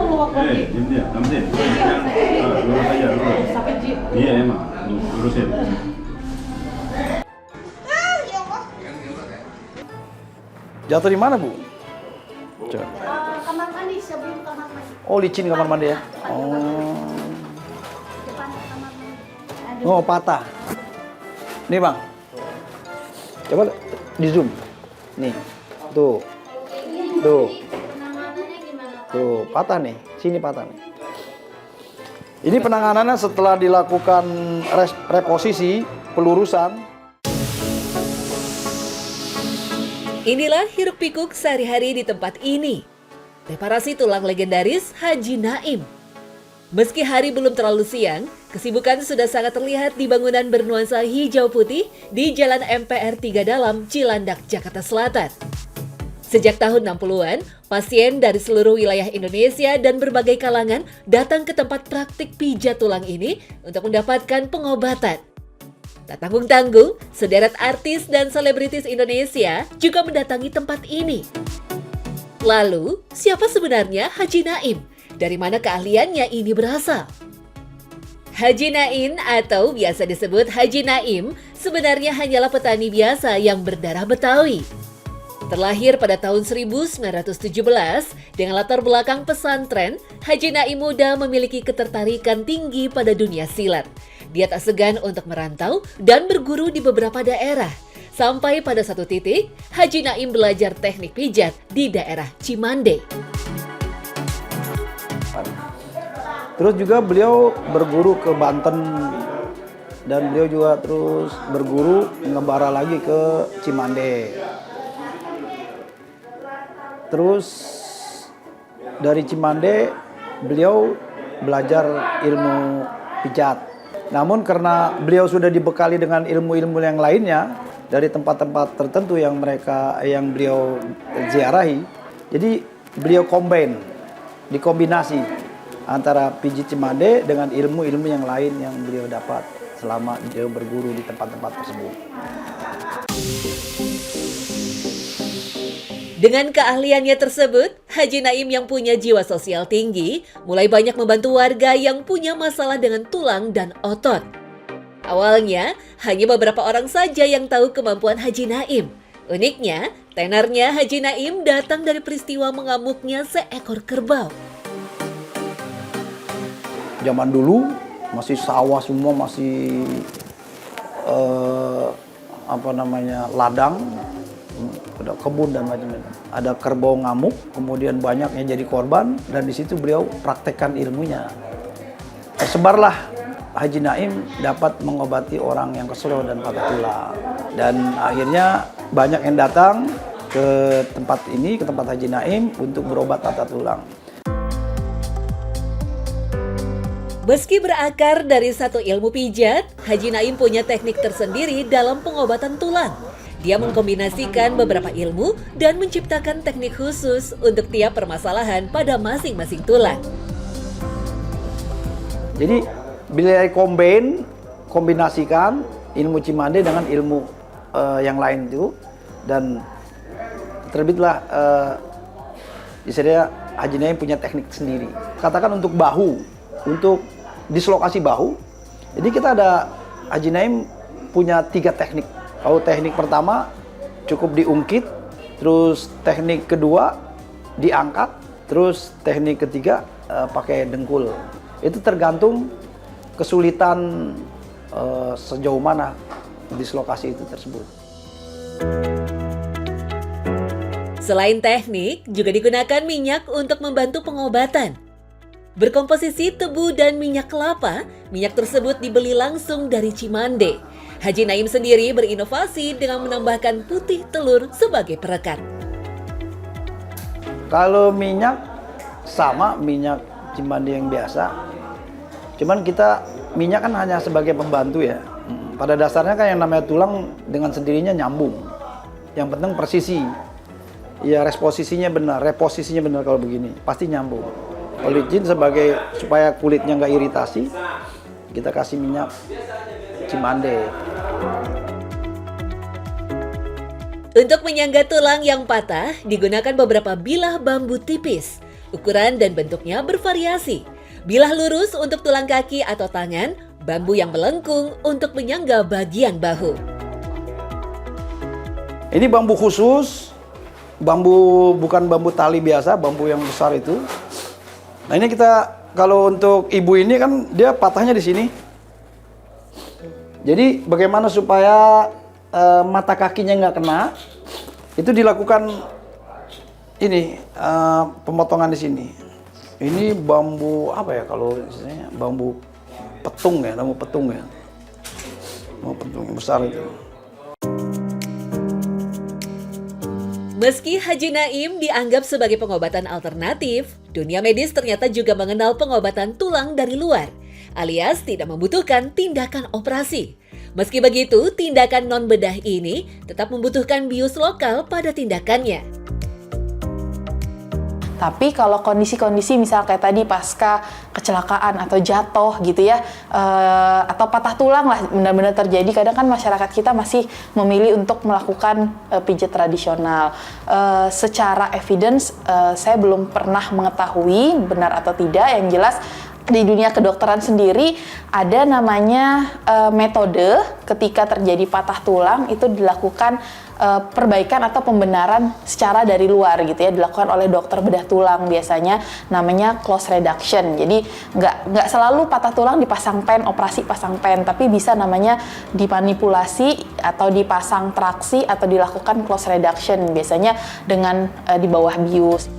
Diam dia, namsin. Lurus aja, lurus. Iya emang, lurusin. Jatuh di mana, Bu? Coba. Kamar mandi, sebelum kamar mandi. Oh, licin kamar mandi ya? Oh. Depan kamar mandi. Oh, patah. Nih, Bang. Coba di zoom. Nih. Tuh. Tuh. Penanganannya gimana? Tuh, patah nih. Sini patah nih. Ini penanganannya setelah dilakukan reposisi, pelurusan. Inilah hiruk pikuk sehari-hari di tempat ini. Reparasi tulang legendaris Haji Naim. Meski hari belum terlalu siang, kesibukan sudah sangat terlihat di bangunan bernuansa hijau putih di Jalan MPR 3 Dalam, Cilandak, Jakarta Selatan. Sejak tahun 60-an, pasien dari seluruh wilayah Indonesia dan berbagai kalangan datang ke tempat praktik pijat tulang ini untuk mendapatkan pengobatan. Tak tanggung-tanggung, sederet artis dan selebritis Indonesia juga mendatangi tempat ini. Lalu, siapa sebenarnya Haji Naim? Dari mana keahliannya ini berasal? Haji Naim atau biasa disebut Haji Naim sebenarnya hanyalah petani biasa yang berdarah Betawi. Terlahir pada tahun 1917 dengan latar belakang pesantren, Haji Naim muda memiliki ketertarikan tinggi pada dunia silat. Dia tak segan untuk merantau dan berguru di beberapa daerah. Sampai pada satu titik, Haji Naim belajar teknik pijat di daerah Cimande. Terus juga beliau berguru ke Banten. Dan beliau juga terus berguru ngebara lagi ke Cimande. Terus dari Cimande beliau belajar ilmu pijat. Namun karena beliau sudah dibekali dengan ilmu-ilmu yang lainnya dari tempat-tempat tertentu yang beliau ziarahi, jadi beliau dikombinasi antara pijit Cimande dengan ilmu-ilmu yang lain yang beliau dapat selama beliau berguru di tempat-tempat tersebut. Dengan keahliannya tersebut, Haji Naim yang punya jiwa sosial tinggi mulai banyak membantu warga yang punya masalah dengan tulang dan otot. Awalnya, hanya beberapa orang saja yang tahu kemampuan Haji Naim. Uniknya, tenarnya Haji Naim datang dari peristiwa mengamuknya seekor kerbau. Zaman dulu masih sawah semua, masih ladang, ada kebun dan macam-macam. Ada kerbau ngamuk, kemudian banyak yang jadi korban, dan di situ beliau praktekkan ilmunya. Tersebarlah Haji Naim dapat mengobati orang yang keselio dan patah tulang. Dan akhirnya banyak yang datang ke tempat ini, ke tempat Haji Naim untuk berobat patah tulang. Meski berakar dari satu ilmu pijat, Haji Naim punya teknik tersendiri dalam pengobatan tulang. Dia mengkombinasikan beberapa ilmu dan menciptakan teknik khusus untuk tiap permasalahan pada masing-masing tulang. Jadi bila kombinasikan ilmu Cimande dengan ilmu yang lain itu, dan terbitlah istilahnya Haji Naim punya teknik sendiri. Katakan untuk bahu, untuk dislokasi bahu, jadi kita ada Haji Naim punya 3 teknik. Kalau teknik pertama cukup diungkit, terus teknik kedua diangkat, terus teknik ketiga pakai dengkul. Itu tergantung kesulitan sejauh mana dislokasi itu tersebut. Selain teknik, juga digunakan minyak untuk membantu pengobatan. Berkomposisi tebu dan minyak kelapa, minyak tersebut dibeli langsung dari Cimande. Haji Naim sendiri berinovasi dengan menambahkan putih telur sebagai perekat. Kalau minyak sama minyak Cimande yang biasa, cuman kita minyak kan hanya sebagai pembantu ya. Pada dasarnya kan yang namanya tulang dengan sendirinya nyambung. Yang penting presisi, ya reposisinya benar kalau begini, pasti nyambung. Oligin sebagai supaya kulitnya nggak iritasi, kita kasih minyak Cimande. Untuk menyangga tulang yang patah, digunakan beberapa bilah bambu tipis. Ukuran dan bentuknya bervariasi. Bilah lurus untuk tulang kaki atau tangan, bambu yang melengkung untuk menyangga bagian bahu. Ini bambu khusus, bambu bukan bambu tali biasa, bambu yang besar itu. Nah ini kita, kalau untuk ibu ini kan dia patahnya di sini. Jadi bagaimana supaya mata kakinya nggak kena, itu dilakukan ini pemotongan di sini. Ini bambu apa ya kalau istilahnya bambu petung ya, bambu petung ya. Bambu petung yang besar itu. Meski Haji Naim dianggap sebagai pengobatan alternatif, dunia medis ternyata juga mengenal pengobatan tulang dari luar, alias tidak membutuhkan tindakan operasi. Meski begitu, tindakan non-bedah ini tetap membutuhkan bius lokal pada tindakannya. Tapi kalau kondisi-kondisi misal kayak tadi pasca kecelakaan atau jatuh gitu ya, atau patah tulang lah benar-benar terjadi, kadang kan masyarakat kita masih memilih untuk melakukan pijat tradisional. Secara evidence saya belum pernah mengetahui benar atau tidak, yang jelas di dunia kedokteran sendiri ada namanya metode ketika terjadi patah tulang itu dilakukan perbaikan atau pembenaran secara dari luar gitu ya, dilakukan oleh dokter bedah tulang, biasanya namanya close reduction. Jadi nggak selalu patah tulang dipasang pen, operasi pasang pen, tapi bisa namanya dimanipulasi atau dipasang traksi atau dilakukan close reduction, biasanya dengan di bawah bius.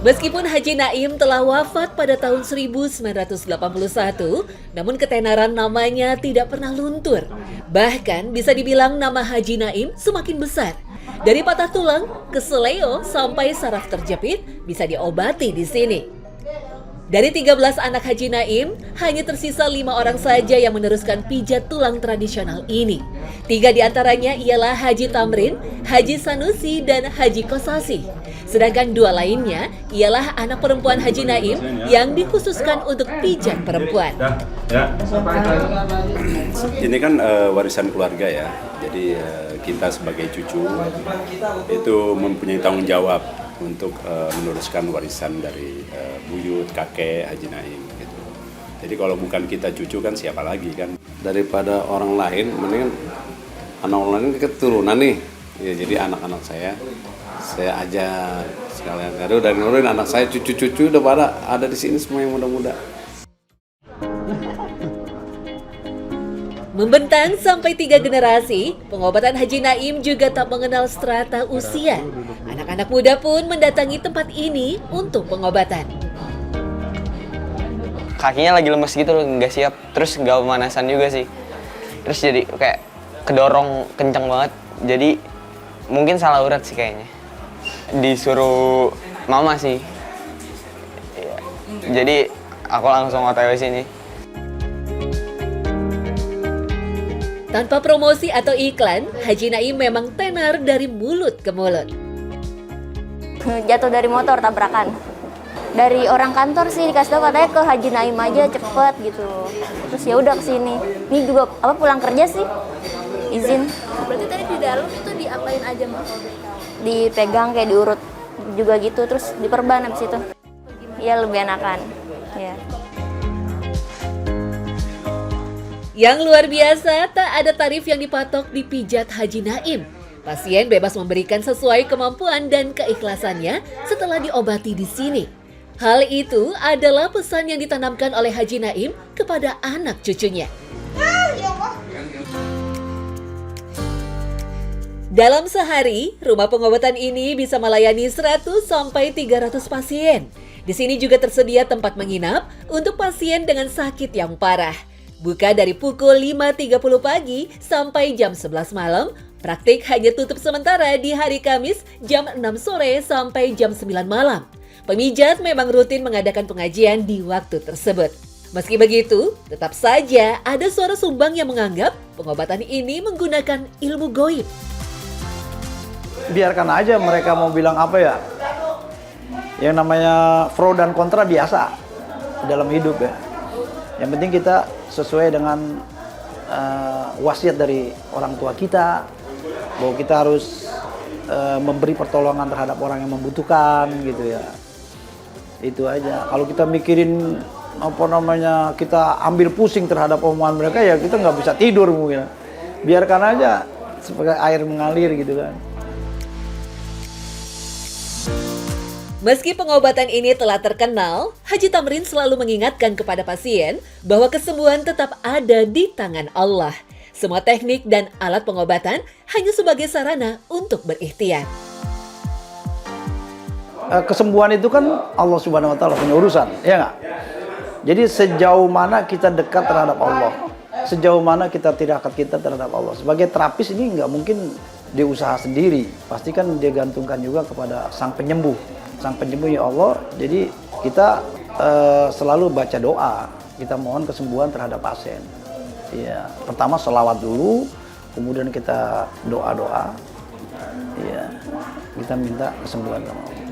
Meskipun Haji Naim telah wafat pada tahun 1981, namun ketenaran namanya tidak pernah luntur. Bahkan bisa dibilang nama Haji Naim semakin besar. Dari patah tulang, keseleo, sampai saraf terjepit bisa diobati di sini. Dari 13 anak Haji Naim, hanya tersisa 5 orang saja yang meneruskan pijat tulang tradisional ini. 3 diantaranya ialah Haji Tamrin, Haji Sanusi, dan Haji Kosasi. Sedangkan 2 lainnya ialah anak perempuan Haji Naim yang dikhususkan untuk pijat perempuan. Ini kan warisan keluarga ya, jadi kita sebagai cucu itu mempunyai tanggung jawab untuk meneruskan warisan dari buyut, kakek Haji Naim gitu. Jadi kalau bukan kita cucu kan siapa lagi kan? Daripada orang lain, mendingan anak orang lain keturunan nih. Ya, jadi anak-anak saya ajak sekalian kado dan nurin anak saya, cucu-cucu udah pada ada di sini semua yang muda-muda. Membentang sampai 3 generasi, pengobatan Haji Naim juga tak mengenal strata usia. Anak-anak muda pun mendatangi tempat ini untuk pengobatan. Kakinya lagi lemes gitu loh, nggak siap. Terus nggak pemanasan juga sih. Terus jadi kayak kedorong kencang banget. Jadi mungkin salah urat sih kayaknya. Disuruh mama sih. Jadi aku langsung OTW sini. Tanpa promosi atau iklan, Haji Naim memang tenar dari mulut ke mulut. Jatuh dari motor, tabrakan. Dari orang kantor sih dikasih tahu katanya ke Haji Naim aja cepet gitu. Terus ya udah kesini. Ini juga pulang kerja sih, izin. Berarti tadi di dalam itu diapain aja Mas? Dipegang kayak diurut juga gitu, terus diperban habis itu. Iya lebih enakan. Ya. Yang luar biasa, tak ada tarif yang dipatok di pijat Haji Naim. Pasien bebas memberikan sesuai kemampuan dan keikhlasannya setelah diobati di sini. Hal itu adalah pesan yang ditanamkan oleh Haji Naim kepada anak cucunya. Dalam sehari, rumah pengobatan ini bisa melayani 100 sampai 300 pasien. Di sini juga tersedia tempat menginap untuk pasien dengan sakit yang parah. Buka dari pukul 5.30 pagi sampai jam 11 malam, praktik hanya tutup sementara di hari Kamis jam 6 sore sampai jam 9 malam. Pemijat memang rutin mengadakan pengajian di waktu tersebut. Meski begitu, tetap saja ada suara sumbang yang menganggap pengobatan ini menggunakan ilmu goib. Biarkan aja mereka mau bilang apa ya. Yang namanya pro dan kontra biasa dalam hidup ya. Yang penting kita sesuai dengan wasiat dari orang tua kita, bahwa kita harus memberi pertolongan terhadap orang yang membutuhkan gitu ya. Itu aja. Kalau kita mikirin kita ambil pusing terhadap omongan mereka, ya kita nggak bisa tidur mungkin. Biarkan aja sebagai air mengalir gitu kan. Meski pengobatan ini telah terkenal, Haji Tamrin selalu mengingatkan kepada pasien bahwa kesembuhan tetap ada di tangan Allah. Semua teknik dan alat pengobatan hanya sebagai sarana untuk berikhtiar. Kesembuhan itu kan Allah Subhanahu wa Ta'ala punya urusan, ya nggak? Jadi sejauh mana kita dekat terhadap Allah, sejauh mana kita tirakat kita terhadap Allah. Sebagai terapis ini nggak mungkin dia usaha sendiri, pasti kan dia gantungkan juga kepada Sang Penyembuh. Sang Penyembuh ya Allah. Jadi kita selalu baca doa, kita mohon kesembuhan terhadap pasien. Ya, pertama sholawat dulu, kemudian kita doa-doa. Ya, kita minta kesembuhan sama Allah.